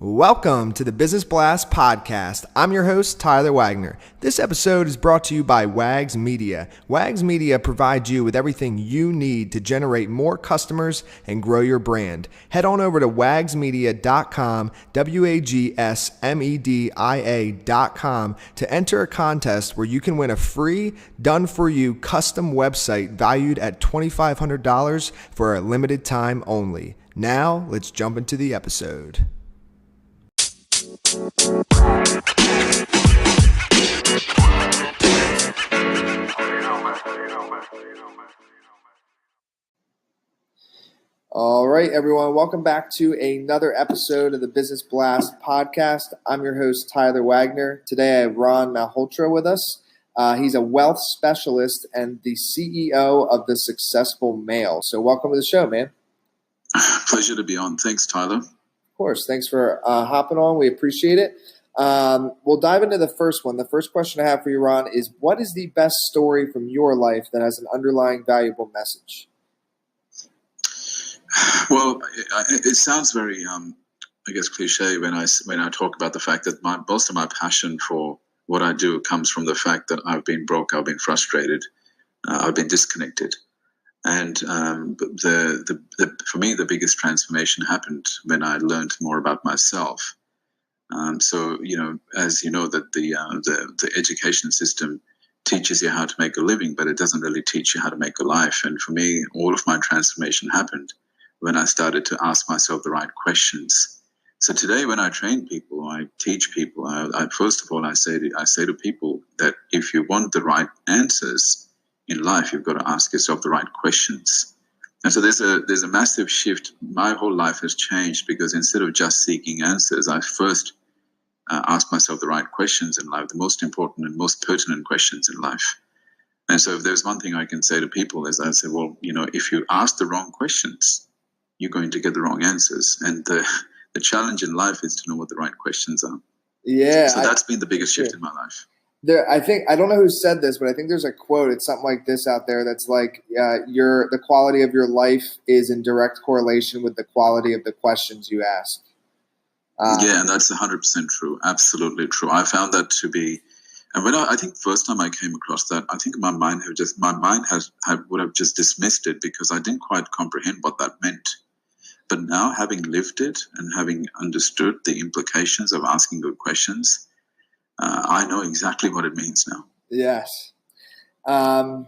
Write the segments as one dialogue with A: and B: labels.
A: Welcome to the Business Blast Podcast. I'm your host, Tyler Wagner. This episode is brought to you by Wags Media. Wags Media provides you with everything you need to generate more customers and grow your brand. Head on over to wagsmedia.com, wagsmedia.com, to enter a contest where you can win a free, done-for-you custom website valued at $2,500 for a limited time only. Now, let's jump into the episode. All right, everyone. Welcome back to another episode of the Business Blast Podcast. I'm your host, Tyler Wagner. Today, I have Ron Malhotra with us. He's a wealth specialist and the CEO of The Successful Male. So welcome to the show, man.
B: Pleasure to be on. Thanks, Tyler.
A: Of course. Thanks for hopping on. We appreciate it. We'll dive into the first one. The first question I have for you, Ron, is what is the best story from your life that has an underlying valuable message?
B: Well, it sounds very, cliche when I talk about the fact that most of my passion for what I do comes from the fact that I've been broke, I've been frustrated, I've been disconnected. And for me, the biggest transformation happened when I learned more about myself. So, as you know, that the education system teaches you how to make a living, but it doesn't really teach you how to make a life. And for me, all of my transformation happened when I started to ask myself the right questions. So today, when I train people, I teach people. First of all, I say to people that if you want the right answers in life, you've got to ask yourself the right questions. And so there's a massive shift. My whole life has changed because instead of just seeking answers, I first ask myself the right questions in life, the most important and most pertinent questions in life. And so if there's one thing I can say to people is I say, well, if you ask the wrong questions, you're going to get the wrong answers. And the challenge in life is to know what the right questions are.
A: Yeah.
B: So that's been the biggest shift in my life.
A: I don't know who said this, but I think there's a quote. It's something like this out there that's like, the quality of your life is in direct correlation with the quality of the questions you ask.
B: Yeah, and that's 100% true. Absolutely true. I found that to be, and when I think first time I came across that, I think my mind would have just dismissed it because I didn't quite comprehend what that meant. But now, having lived it and having understood the implications of asking good questions, I know exactly what it means now.
A: Yes. And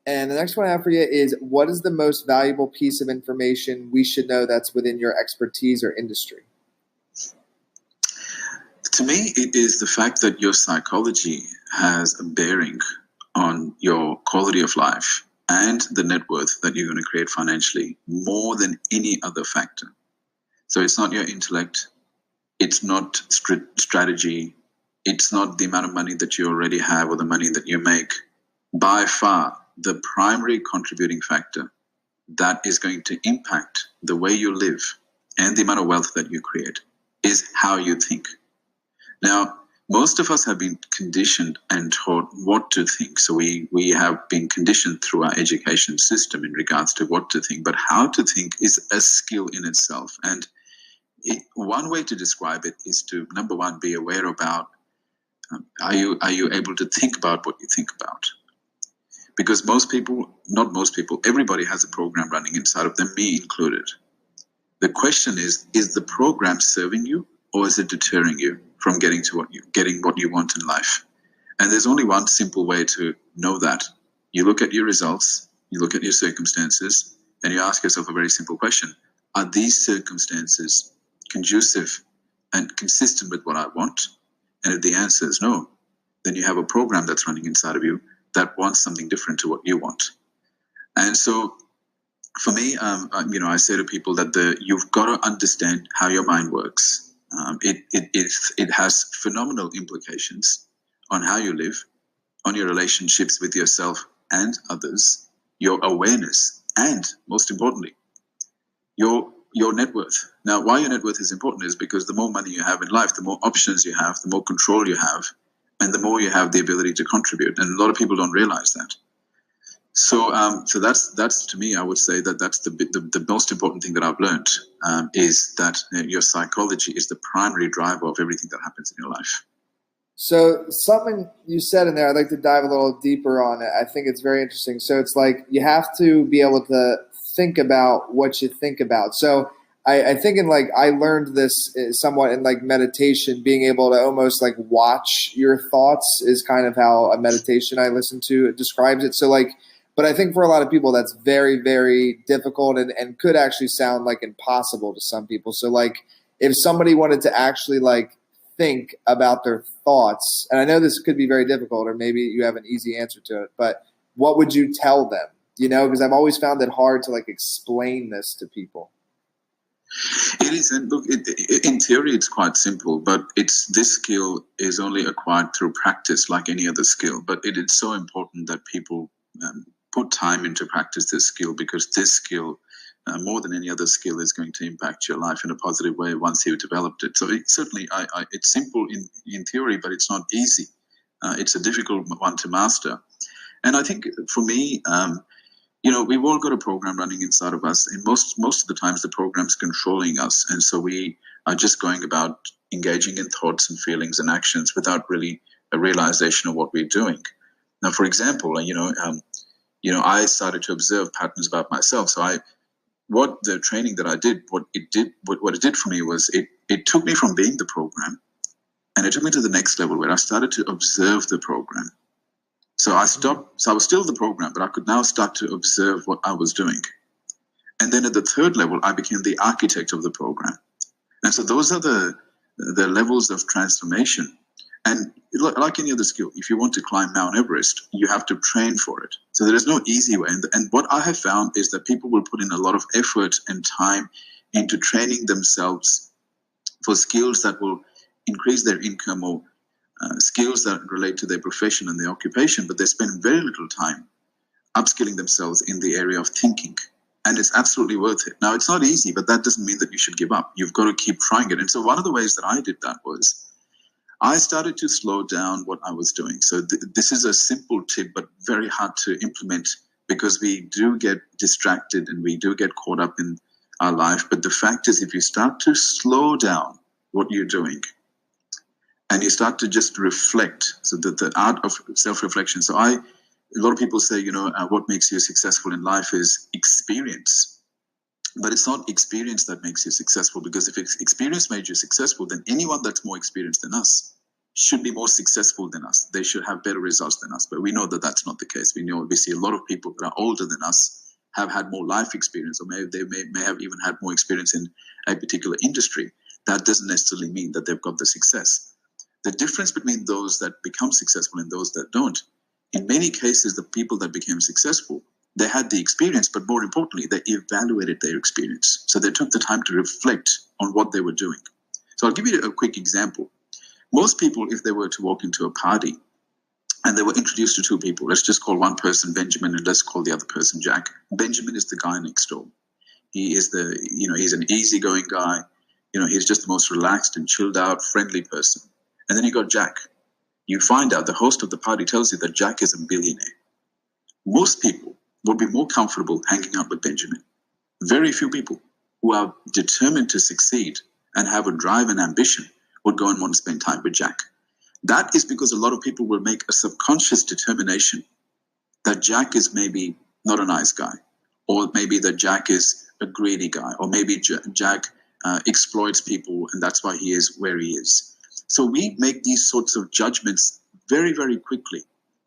A: the next one I have for you is, what is the most valuable piece of information we should know that's within your expertise or industry?
B: To me, it is the fact that your psychology has a bearing on your quality of life and the net worth that you're going to create financially more than any other factor. So it's not your intellect, it's not strategy, it's not the amount of money that you already have or the money that you make. By far, the primary contributing factor that is going to impact the way you live and the amount of wealth that you create is how you think. Now, most of us have been conditioned and taught what to think. So we have been conditioned through our education system in regards to what to think. But how to think is a skill in itself. And one way to describe it is to, number one, be aware about are you able to think about what you think about? Because everybody has a program running inside of them, me included. The question is the program serving you or is it deterring you from getting what you want in life? And there's only one simple way to know that. You look at your results, you look at your circumstances, and you ask yourself a very simple question. Are these circumstances conducive and consistent with what I want? And if the answer is no, then you have a program that's running inside of you that wants something different to what you want. And so for me, I say to people that you've got to understand how your mind works. It has phenomenal implications on how you live, on your relationships with yourself and others, your awareness, and most importantly, your net worth. Now, why your net worth is important is because the more money you have in life, the more options you have, the more control you have, and the more you have the ability to contribute. And a lot of people don't realize that. So that's to me, I would say that that's the most important thing that I've learned, is that your psychology is the primary driver of everything that happens in your life.
A: So something you said in there, I'd like to dive a little deeper on it. I think it's very interesting. So it's like you have to be able to think about what you think about. So I think in like I learned this somewhat in like meditation, being able to almost like watch your thoughts is kind of how a meditation I listen to describes it. So like, but I think for a lot of people that's very, very difficult and could actually sound like impossible to some people. So like if somebody wanted to actually like think about their thoughts, and I know this could be very difficult, or maybe you have an easy answer to it, but what would you tell them? You know, because I've always found it hard to like explain this to people.
B: It is, and look, in theory, it's quite simple, but this skill is only acquired through practice, like any other skill. But it is so important that people put time into practice this skill, because this skill, more than any other skill, is going to impact your life in a positive way once you've developed it. So certainly, it's simple in theory, but it's not easy. It's a difficult one to master. And I think for me, we've all got a program running inside of us, and most of the times the program's controlling us, and so we are just going about engaging in thoughts and feelings and actions without really a realization of what we're doing. Now, for example, I started to observe patterns about myself. So what the training that I did, what it did for me was it took me from being the program, and it took me to the next level where I started to observe the program. So I stopped. So I was still the program, but I could now start to observe what I was doing. And then at the third level, I became the architect of the program. And so those are the levels of transformation. And like any other skill, if you want to climb Mount Everest, you have to train for it. So there is no easy way. And what I have found is that people will put in a lot of effort and time into training themselves for skills that will increase their income, or skills that relate to their profession and their occupation, but they spend very little time upskilling themselves in the area of thinking. And it's absolutely worth it. Now, it's not easy, but that doesn't mean that you should give up. You've got to keep trying it. And so one of the ways that I did that was I started to slow down what I was doing. So this is a simple tip, but very hard to implement, because we do get distracted and we do get caught up in our life. But the fact is, if you start to slow down what you're doing, and you start to just reflect, so the art of self-reflection. So a lot of people say, what makes you successful in life is experience. But it's not experience that makes you successful, because if experience made you successful, then anyone that's more experienced than us should be more successful than us. They should have better results than us. But we know that that's not the case. We see a lot of people that are older than us have had more life experience, or maybe they may have even had more experience in a particular industry. That doesn't necessarily mean that they've got the success. The difference between those that become successful and those that don't, in many cases, the people that became successful, they had the experience, but more importantly, they evaluated their experience. So they took the time to reflect on what they were doing. So I'll give you a quick example. Most people, if they were to walk into a party and they were introduced to two people, let's just call one person Benjamin and let's call the other person Jack. Benjamin is the guy next door. He is he's an easygoing guy. He's just the most relaxed and chilled out, friendly person. And then you got Jack. You find out the host of the party tells you that Jack is a billionaire. Most people would be more comfortable hanging out with Benjamin. Very few people who are determined to succeed and have a drive and ambition would go and want to spend time with Jack. That is because a lot of people will make a subconscious determination that Jack is maybe not a nice guy, or maybe that Jack is a greedy guy, or maybe Jack exploits people and that's why he is where he is. So we make these sorts of judgments very, very quickly.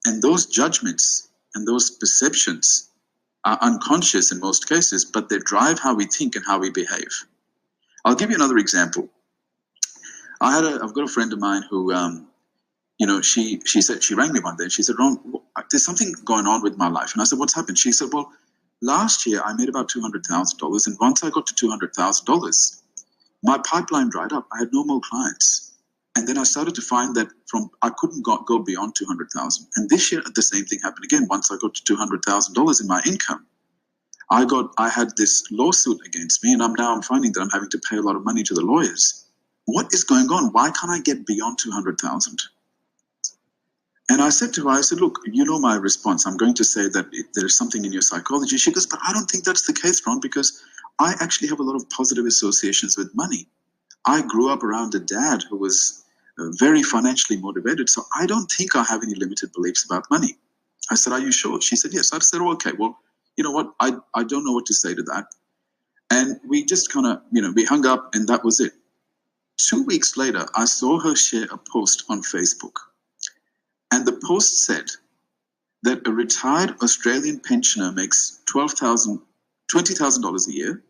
B: And those judgments and those perceptions are unconscious in most cases, but they drive how we think and how we behave. I'll give you another example. I've got a friend of mine who, she rang me one day and she said, Ron, there's something going on with my life. And I said, what's happened? She said, well, last year I made about $200,000. And once I got to $200,000, my pipeline dried up. I had no more clients. And then I started to find that I couldn't go beyond 200,000. And this year, the same thing happened again. Once I got to $200,000 in my income, I had this lawsuit against me, and I'm finding that I'm having to pay a lot of money to the lawyers. What is going on? Why can't I get beyond 200,000? And I said to her, I said, look, you know my response. I'm going to say that there is something in your psychology. She goes, but I don't think that's the case, Ron, because I actually have a lot of positive associations with money. I grew up around a dad who was very financially motivated, so I don't think I have any limited beliefs about money. I said, are you sure? She said, yes. I said, oh, okay, well, you know what? I don't know what to say to that. And we just kind of, we hung up and that was it. 2 weeks later, I saw her share a post on Facebook. And the post said that a retired Australian pensioner makes $20,000 a year,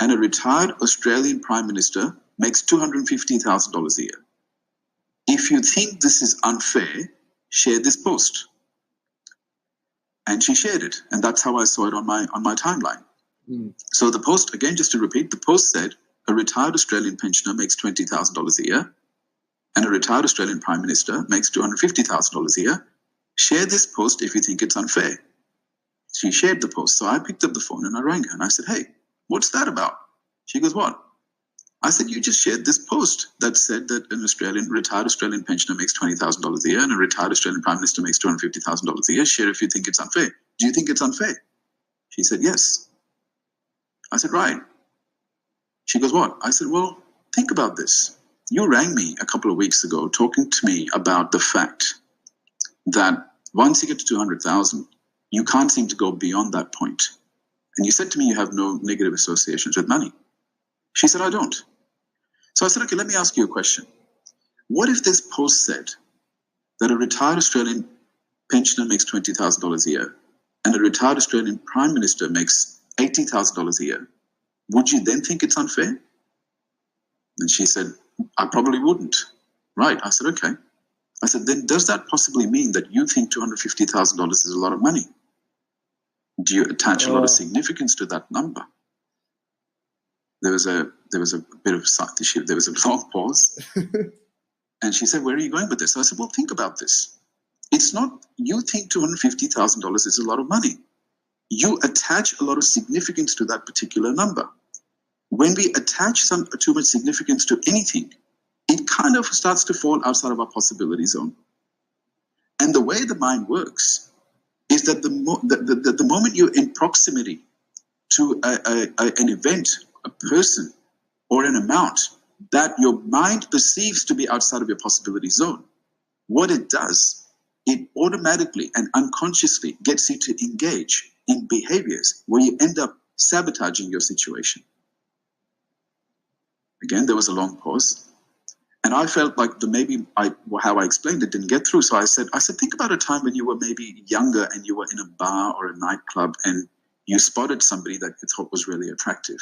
B: and a retired Australian Prime Minister makes $250,000 a year. If you think this is unfair, share this post. And she shared it, and that's how I saw it on my timeline. So the post, again, just to repeat, the post said a retired Australian pensioner makes $20,000 a year, and a retired Australian Prime Minister makes $250,000 a year. Share this post if you think it's unfair. She shared the post. So I picked up the phone and I rang her and I said, hey, what's that about? She goes, what? I said, you just shared this post that said that an retired Australian pensioner makes $20,000 a year and a retired Australian Prime Minister makes $250,000 a year. Share if you think it's unfair. Do you think it's unfair? She said, yes. I said, right. She goes, what? I said, well, think about this. You rang me a couple of weeks ago talking to me about the fact that once you get to 200,000, you can't seem to go beyond that point. And you said to me you have no negative associations with money. She said, I don't. So I said, okay, let me ask you a question. What if this post said that a retired Australian pensioner makes $20,000 a year and a retired Australian Prime Minister makes $80,000 a year? Would you then think it's unfair? And she said, I probably wouldn't. Right. I said, okay. I said, then does that possibly mean that you think $250,000 is a lot of money? Do you attach a lot of significance to that number? There was a bit of there was a long pause. And she said, where are you going with this? So I said, well, think about this. It's not, you think $250,000 is a lot of money. You attach a lot of significance to that particular number. When we attach too much significance to anything, it kind of starts to fall outside of our possibility zone. And the way the mind works is that the moment you're in proximity to an event, a person, or an amount that your mind perceives to be outside of your possibility zone, what it does, it automatically and unconsciously gets you to engage in behaviors where you end up sabotaging your situation. Again, there was a long pause. And I felt like how I explained it didn't get through. So I said, think about a time when you were maybe younger and you were in a bar or a nightclub and you spotted somebody that you thought was really attractive.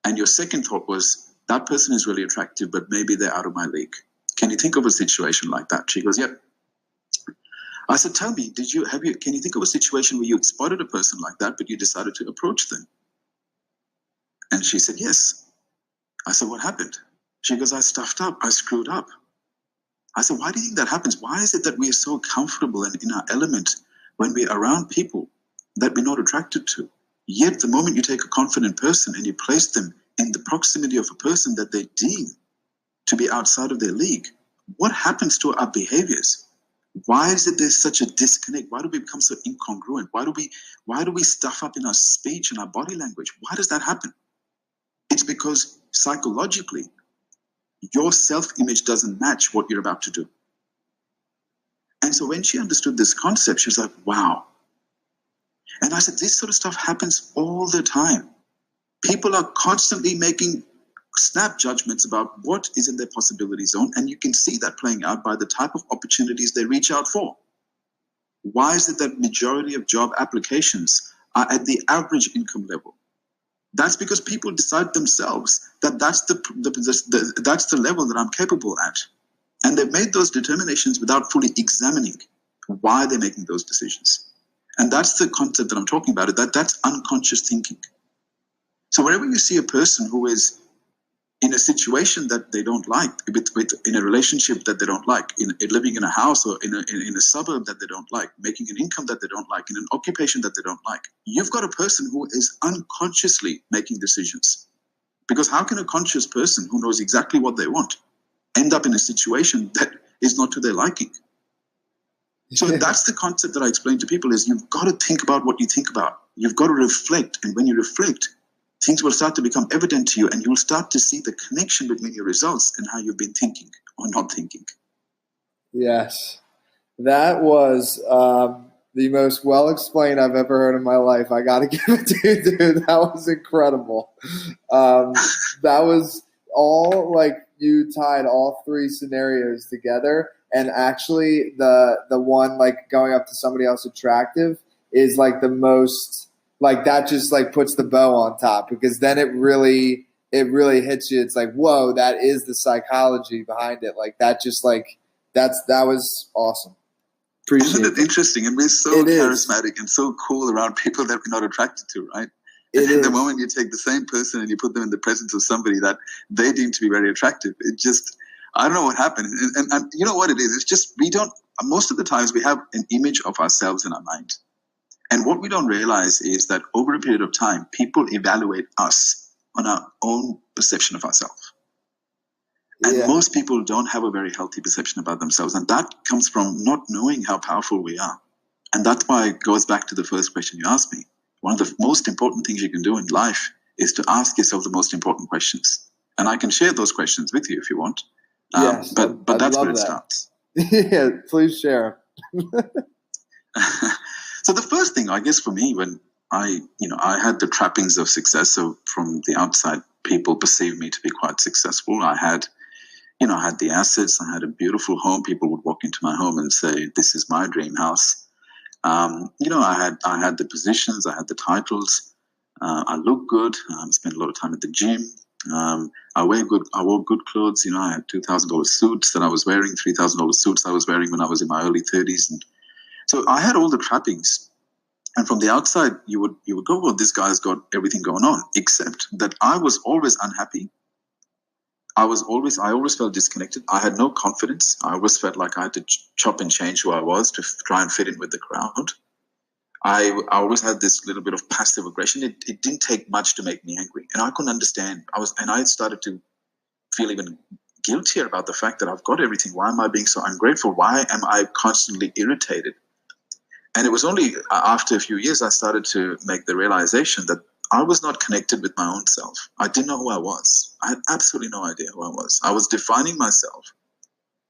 B: And your second thought was, that person is really attractive, but maybe they're out of my league. Can you think of a situation like that? She goes, yep. I said, tell me, can you think of a situation where you spotted a person like that, but you decided to approach them? And she said, yes. I said, what happened? She goes, I stuffed up. I screwed up. I said, why do you think that happens? Why is it that we are so comfortable and in our element when we're around people that we're not attracted to? Yet the moment you take a confident person and you place them in the proximity of a person that they deem to be outside of their league, what happens to our behaviors? Why is it there's such a disconnect? Why do we become so incongruent? Why do we stuff up in our speech and our body language? Why does that happen? It's because psychologically, your self-image doesn't match what you're about to do. And so when she understood this concept, she was like, wow. And I said, this sort of stuff happens all the time. People are constantly making snap judgments about what is in their possibility zone, and you can see that playing out by the type of opportunities they reach out for. Why is it that majority of job applications are at the average income level? That's because people decide themselves that that's the level that I'm capable at. And they've made those determinations without fully examining why they're making those decisions. And that's the concept that I'm talking about, that's unconscious thinking. So wherever you see a person who is in a situation that they don't like, in a relationship that they don't like, in living in a house or in a suburb that they don't like, making an income that they don't like, in an occupation that they don't like, you've got a person who is unconsciously making decisions. Because how can a conscious person who knows exactly what they want end up in a situation that is not to their liking? So that's the concept that I explain to people is you've got to think about what you think about. You've got to reflect. And when you reflect, things will start to become evident to you, and you'll start to see the connection between your results and how you've been thinking or not thinking.
A: Yes. That was the most well-explained I've ever heard in my life. I got to give it to you, dude. That was incredible. That was all like you tied all three scenarios together. And actually the one like going up to somebody else attractive is like the most like that just like puts the bow on top, because then it really hits you. It's like, whoa, that is the psychology behind it. Like that just like that was awesome.
B: Isn't it interesting? And we're so charismatic and so cool around people that we're not attracted to, right? And then the moment you take the same person and you put them in the presence of somebody that they deem to be very attractive, it just, I don't know what happened. And you know what it is? It's just, most of the times we have an image of ourselves in our mind. And what we don't realize is that over a period of time, people evaluate us on our own perception of ourselves. And most people don't have a very healthy perception about themselves. And that comes from not knowing how powerful we are. And that's why it goes back to the first question you asked me. One of the most important things you can do in life is to ask yourself the most important questions. And I can share those questions with you if you want.
A: Yes,
B: but that's where it starts.
A: Yeah, please share.
B: So the first thing, I guess, for me, when I had the trappings of success. So from the outside, people perceived me to be quite successful. I had the assets. I had a beautiful home. People would walk into my home and say, "This is my dream house." I had the positions. I had the titles. I looked good. Spent a lot of time at the gym. I wore good clothes. I had $2,000 suits that I was wearing, $3,000 suits I was wearing when I was in my early 30s, and so I had all the trappings. And from the outside, you would go, "Well, this guy's got everything going on," except that I was always unhappy. I always felt disconnected. I had no confidence. I always felt like I had to chop and change who I was to try and fit in with the crowd. I always had this little bit of passive aggression. It didn't take much to make me angry, and I couldn't understand. I started to feel even guiltier about the fact that I've got everything. Why am I being so ungrateful? Why am I constantly irritated? And it was only after a few years I started to make the realization that I was not connected with my own self. I didn't know who I was. I had absolutely no idea who I was. I was defining myself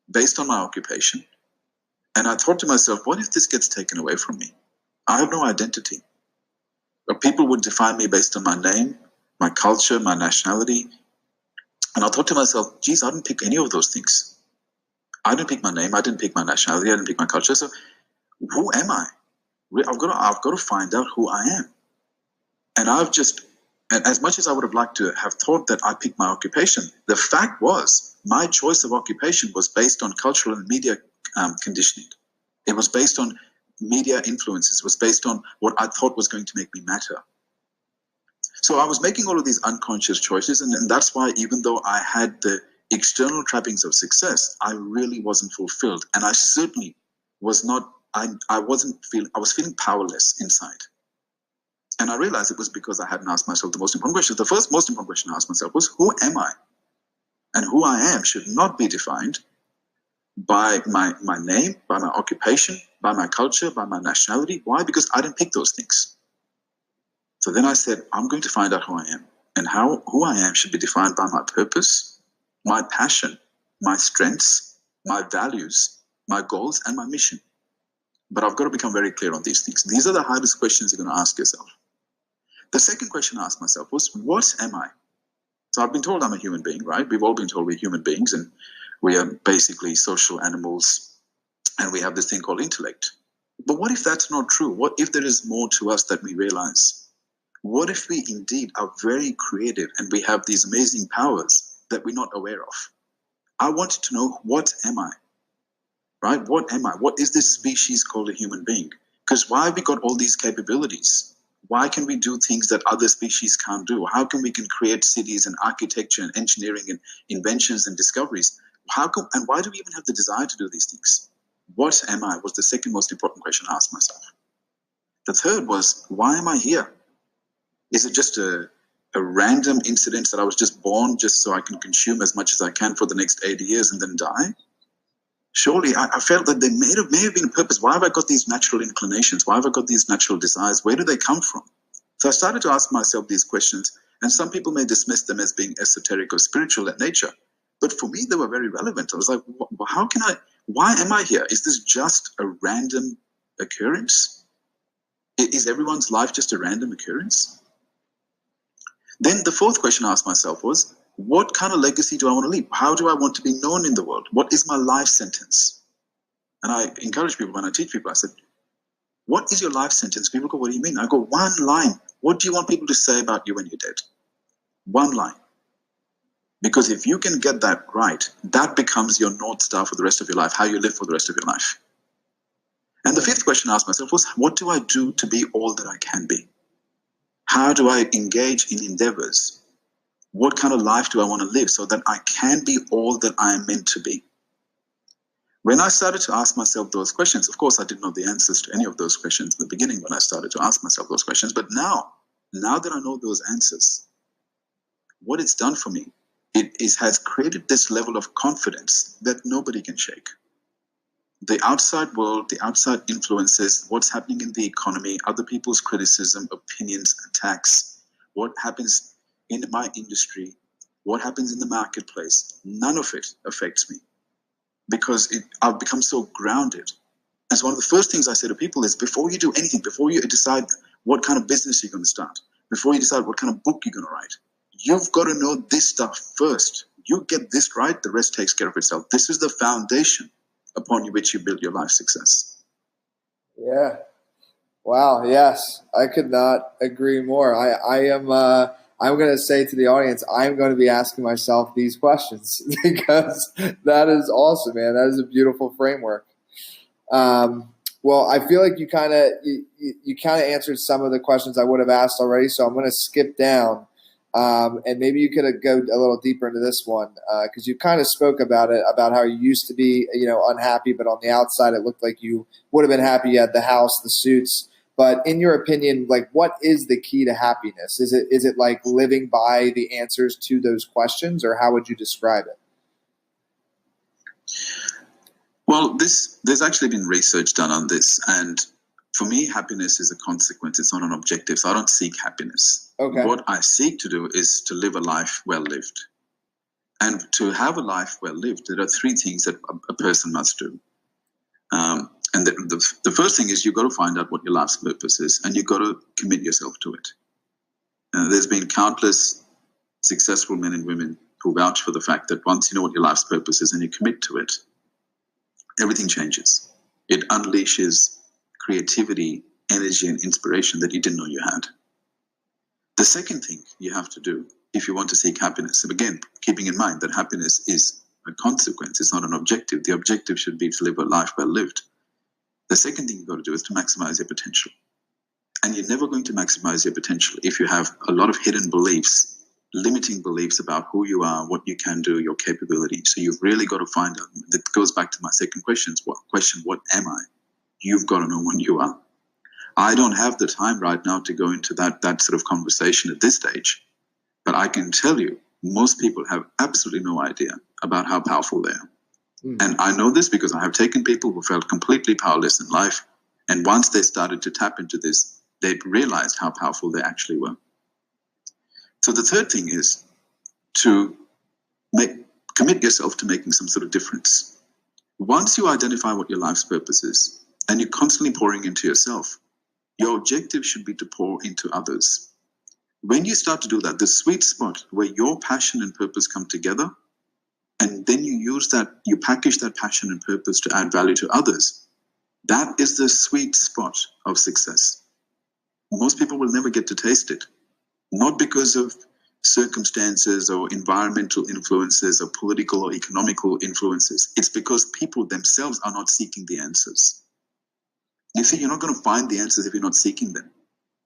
B: based on my occupation. And I thought to myself, what if this gets taken away from me? I have no identity. But people would define me based on my name, my culture, my nationality. And I thought to myself, geez, I didn't pick any of those things. I didn't pick my name. I didn't pick my nationality. I didn't pick my culture. So who am I? I've got to find out who I am. And and as much as I would have liked to have thought that I picked my occupation, the fact was my choice of occupation was based on cultural and media conditioning. It was based on media influences. It was based on what I thought was going to make me matter. So I was making all of these unconscious choices, and that's why even though I had the external trappings of success, I really wasn't fulfilled. And I certainly was not, I was feeling powerless inside. And I realized it was because I hadn't asked myself the most important question. The first most important question I asked myself was, who am I? And who I am should not be defined by my name, by my occupation, by my culture, by my nationality. Why? Because I didn't pick those things. So then I said, I'm going to find out who I am. And who I am should be defined by my purpose, my passion, my strengths, my values, my goals, and my mission. But I've got to become very clear on these things. These are the hardest questions you're going to ask yourself. The second question I asked myself was, what am I? So I've been told I'm a human being, right? We've all been told we're human beings, and we are basically social animals, and we have this thing called intellect. But what if that's not true? What if there is more to us that we realize? What if we indeed are very creative and we have these amazing powers that we're not aware of? I wanted to know, what am I? Right? What am I? What is this species called a human being? Because why have we got all these capabilities? Why can we do things that other species can't do? How can we create cities and architecture and engineering and inventions and discoveries? And why do we even have the desire to do these things? What am I? Was the second most important question I asked myself. The third was, why am I here? Is it just a random incident that I was just born just so I can consume as much as I can for the next 80 years and then die? surely I felt that there may have been a purpose. Why have I got these natural inclinations? Why have I got these natural desires? Where do they come from? So I started to ask myself these questions, and some people may dismiss them as being esoteric or spiritual in nature. But for me, they were very relevant. I was like, why am I here? Is this just a random occurrence? Is everyone's life just a random occurrence? Then the fourth question I asked myself was, what kind of legacy do I want to leave? How do I want to be known in the world? What is my life sentence? And I encourage people, when I teach people, I said, what is your life sentence? People go, what do you mean? I go, one line. What do you want people to say about you when you're dead? One line. Because if you can get that right, that becomes your North Star for the rest of your life, how you live for the rest of your life. And the fifth question I asked myself was, what do I do to be all that I can be? How do I engage in endeavors? What kind of life do I want to live so that I can be all that I am meant to be? When I started to ask myself those questions, of course, I didn't know the answers to any of those questions in the beginning when I started to ask myself those questions. But now that I know those answers, what it's done for me, has created this level of confidence that nobody can shake. The outside world, the outside influences, what's happening in the economy, other people's criticism, opinions, attacks, what happens in my industry, what happens in the marketplace, none of it affects me because I've become so grounded. And so one of the first things I say to people is, before you do anything, before you decide what kind of business you're going to start, before you decide what kind of book you're going to write, you've got to know this stuff first. You get this right, the rest takes care of itself. This is the foundation upon which you build your life success.
A: Yeah. Wow. Yes. I could not agree more. I'm going to say to the audience, I'm going to be asking myself these questions because that is awesome, man. That is a beautiful framework. Well, I feel like you kind of answered some of the questions I would have asked already, so I'm going to skip down, and maybe you could go a little deeper into this one because you kind of spoke about it, about how you used to be, unhappy, but on the outside it looked like you would have been happy. You had the house, the suits. But in your opinion, like, what is the key to happiness? Is it like living by the answers to those questions, or how would you describe it?
B: Well, there's actually been research done on this, and for me, happiness is a consequence. It's not an objective. So I don't seek happiness.
A: Okay.
B: What I seek to do is to live a life well lived. And to have a life well lived, there are three things that a person must do. And the first thing is you've got to find out what your life's purpose is, and you've got to commit yourself to it. There's been countless successful men and women who vouch for the fact that once you know what your life's purpose is and you commit to it, everything changes. It unleashes creativity, energy, and inspiration that you didn't know you had. The second thing you have to do if you want to seek happiness, and again, keeping in mind that happiness is a consequence, it's not an objective. The objective should be to live a life well lived. The second thing you've got to do is to maximize your potential. And you're never going to maximize your potential if you have a lot of hidden beliefs, limiting beliefs about who you are, what you can do, your capability. So you've really got to find out. That goes back to my second question, what am I? You've got to know what you are. I don't have the time right now to go into that sort of conversation at this stage. But I can tell you, most people have absolutely no idea about how powerful they are. And I know this because I have taken people who felt completely powerless in life. And once they started to tap into this, they realized how powerful they actually were. So the third thing is to commit yourself to making some sort of difference. Once you identify what your life's purpose is, and you're constantly pouring into yourself, your objective should be to pour into others. When you start to do that, the sweet spot where your passion and purpose come together, and then you package that passion and purpose to add value to others, that is the sweet spot of success. Most people will never get to taste it, not because of circumstances or environmental influences or political or economical influences. It's because people themselves are not seeking the answers. You see, you're not going to find the answers if you're not seeking them.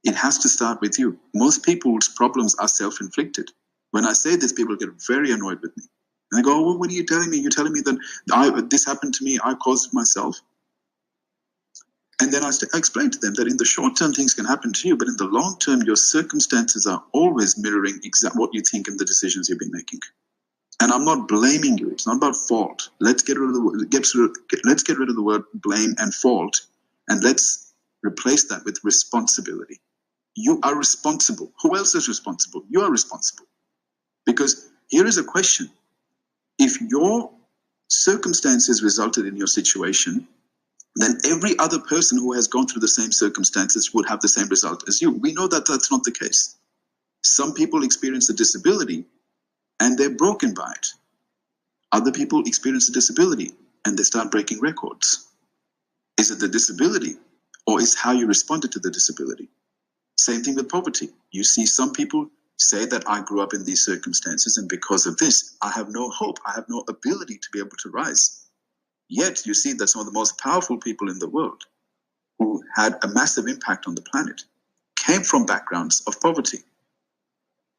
B: It has to start with you. Most people's problems are self-inflicted. When I say this, people get very annoyed with me. And they go, well, what are you telling me? You're telling me that this happened to me, I caused it myself. And then I explain to them that in the short term, things can happen to you, but in the long term, your circumstances are always mirroring exactly what you think and the decisions you've been making. And I'm not blaming you. It's not about fault. Let's get rid of the word blame and fault, and let's replace that with responsibility. You are responsible. Who else is responsible? You are responsible. Because here is a question. If your circumstances resulted in your situation, then every other person who has gone through the same circumstances would have the same result as you. We know that that's not the case. Some people experience a disability and they're broken by it. Other people experience a disability and they start breaking records. Is it the disability or is how you responded to the disability? Same thing with poverty. You see some people say that I grew up in these circumstances and because of this, I have no hope, I have no ability to be able to rise. Yet you see that some of the most powerful people in the world who had a massive impact on the planet came from backgrounds of poverty.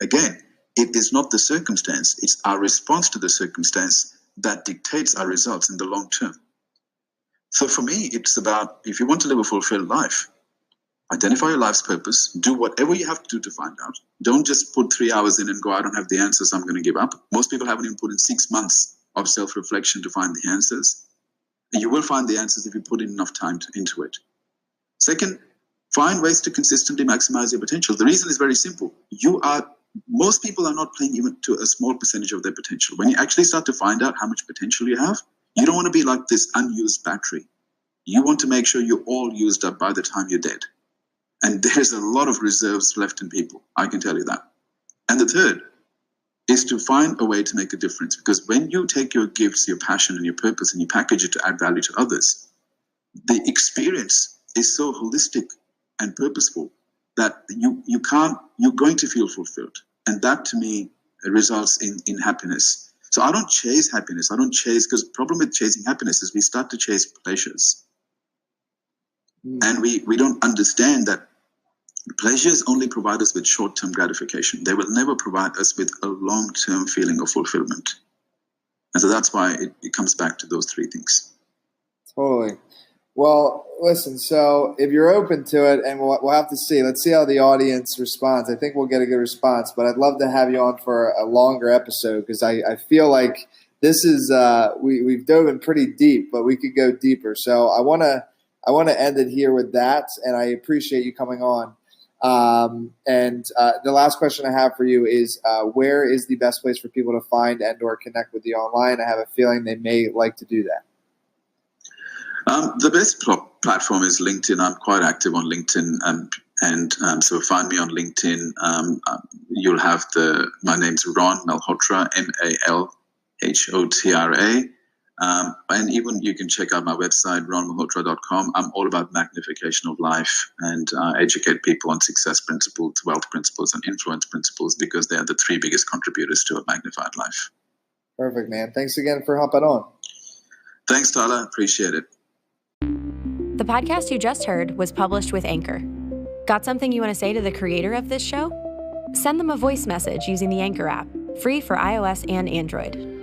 B: Again, it is not the circumstance, it's our response to the circumstance that dictates our results in the long term. So for me, it's about, if you want to live a fulfilled life, identify your life's purpose, do whatever you have to do to find out. Don't just put 3 hours in and go, I don't have the answers, I'm going to give up. Most people haven't even put in 6 months of self-reflection to find the answers. And you will find the answers if you put in enough time into it. Second, find ways to consistently maximize your potential. The reason is very simple. Most people are not playing even to a small percentage of their potential. When you actually start to find out how much potential you have, you don't want to be like this unused battery. You want to make sure you're all used up by the time you're dead. And there's a lot of reserves left in people, I can tell you that. And the third is to find a way to make a difference. Because when you take your gifts, your passion, and your purpose, and you package it to add value to others, the experience is so holistic and purposeful that you're going to feel fulfilled. And that to me results in happiness. So I don't chase happiness. Because the problem with chasing happiness is we start to chase pleasures. And we don't understand that pleasures only provide us with short-term gratification. They will never provide us with a long-term feeling of fulfillment. And so that's why it comes back to those three things.
A: Totally. Well, listen, so if you're open to it, and we'll have to see. Let's see how the audience responds. I think we'll get a good response, but I'd love to have you on for a longer episode because I feel like this is we've dove in pretty deep, but we could go deeper. So I want to end it here with that, and I appreciate you coming on. And the last question I have for you is, where is the best place for people to find and or connect with you online? I have a feeling they may like to do that.
B: The best platform is LinkedIn. I'm quite active on LinkedIn, and so find me on LinkedIn. You'll have my name's Ron Malhotra, Malhotra. And even you can check out my website, ronmalhotra.com. I'm all about magnification of life and educate people on success principles, wealth principles, and influence principles because they are the three biggest contributors to a magnified life.
A: Perfect, man. Thanks again for hopping on.
B: Thanks, Tyler. Appreciate it.
C: The podcast you just heard was published with Anchor. Got something you want to say to the creator of this show? Send them a voice message using the Anchor app, free for iOS and Android.